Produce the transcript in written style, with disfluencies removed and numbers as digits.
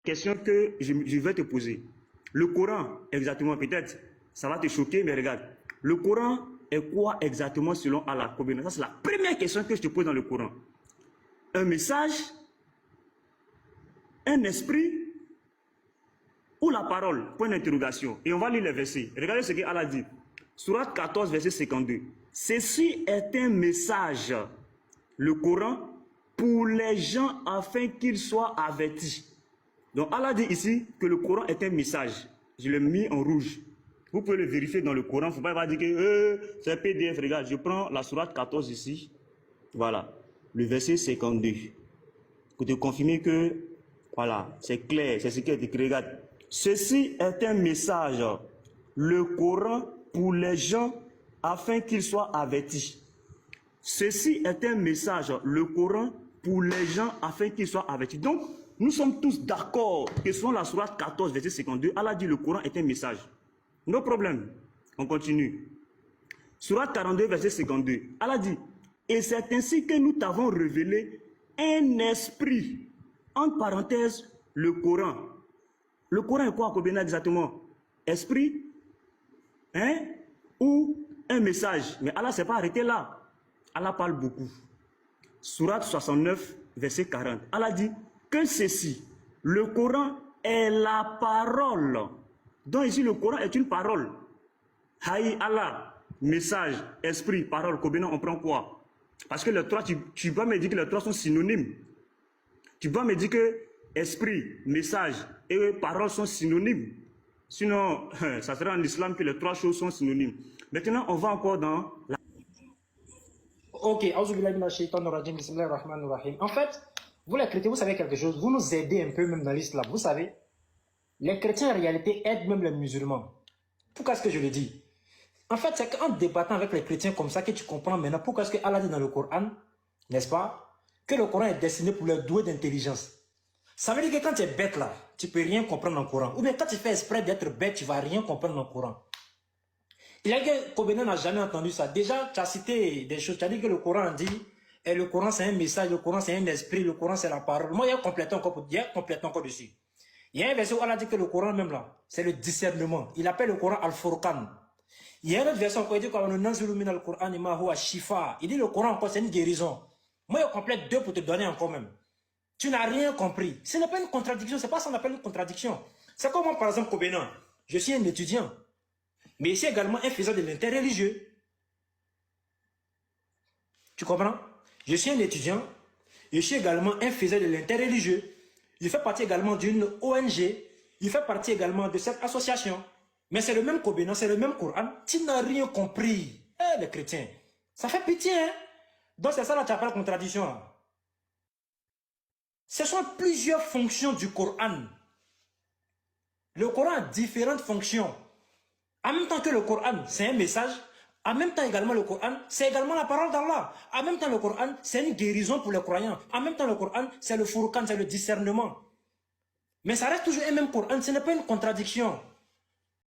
Question que je vais te poser. Le Coran, exactement, peut-être, ça va te choquer, mais regarde. Le Coran est quoi exactement selon Allah? Ça, c'est la première question que je te pose dans le Coran. Un message, un esprit ou la parole? Point d'interrogation. Et on va lire les versets. Regardez ce que Allah dit. Sourate 14, verset 52. Ceci est un message, le Coran, pour les gens afin qu'ils soient avertis. Donc Allah dit ici que le Coran est un message. Je l'ai mis en rouge. Vous pouvez le vérifier dans le Coran. Il ne faut pas dire que c'est un PDF. Regarde, je prends la sourate 14 ici. Voilà. Le verset 52. Pour te confirmer que, voilà, c'est clair, c'est ce qui est écrit. Regarde. Ceci est un message, le Coran pour les gens afin qu'ils soient avertis. Ceci est un message, le Coran pour les gens afin qu'ils soient avertis. Donc, nous sommes tous d'accord que selon la sourate 14, verset 52, Allah dit le Coran est un message. No problème. On continue. Sourate 42, verset 52. Allah dit, et c'est ainsi que nous t'avons révélé un esprit. Entre parenthèses, le Coran. Le Coran est quoi, Kobena, exactement? Esprit, hein? Ou un message. Mais Allah ne s'est pas arrêté là. Allah parle beaucoup. Sourate 69, verset 40. Allah dit que ceci, le Coran est la parole. Donc ici, le Coran est une parole. Haï Allah, message, esprit, parole. Kobena, on prend quoi? Parce que les trois, tu vas me dire que les trois sont synonymes. Tu vas me dire que esprit, message et parole sont synonymes. Sinon, ça sera en islam que les trois choses sont synonymes. Maintenant, on va encore dans la... Ok, en fait, vous les chrétiens, vous savez quelque chose, vous nous aidez un peu même dans l'islam. Vous savez, les chrétiens en réalité aident même les musulmans. Pourquoi est-ce que je le dis? En fait, c'est qu'en débattant avec les chrétiens comme ça que tu comprends maintenant pourquoi est-ce que Allah dit dans le Coran, n'est-ce pas, que le Coran est destiné pour les doués d'intelligence. Ça veut dire que quand tu es bête là, tu peux rien comprendre dans le Coran. Ou bien quand tu fais exprès d'être bête, tu vas rien comprendre dans le Coran. Il y a que Kobena n'a jamais entendu ça. Déjà, tu as cité des choses. Tu as dit que le Coran dit, et le Coran c'est un message, le Coran c'est un esprit, le Coran c'est la parole. Moi, il y a complètement encore dessus. Il y a un verset où Allah dit que le Coran même là, c'est le discernement. Il appelle le Coran Al-Furqan. Il y a une autre version où il dit il dit le Coran encore c'est une guérison. Moi, il complète deux pour te donner encore même. Tu n'as rien compris. Ce n'est pas une contradiction, c'est pas ça qu'on appelle une contradiction. C'est comme moi, par exemple, Kobena. Je suis un étudiant, mais ici également un faisant de l'interreligieux. Tu comprends? Je suis un étudiant, je suis également un faisant de l'interreligieux. Je fais partie également d'une ONG, je fais partie également de cette association. Mais c'est le même Kobena, c'est le même Coran. Tu n'as rien compris. Eh, les chrétiens, ça fait pitié, hein? Donc c'est ça là, tu appelles contradiction là. Ce sont plusieurs fonctions du Coran. Le Coran a différentes fonctions. En même temps que le Coran, c'est un message. En même temps également le Coran, c'est également la parole d'Allah. En même temps le Coran, c'est une guérison pour les croyants. En même temps le Coran, c'est le Furqan, c'est le discernement. Mais ça reste toujours un même Coran, ce n'est pas une contradiction.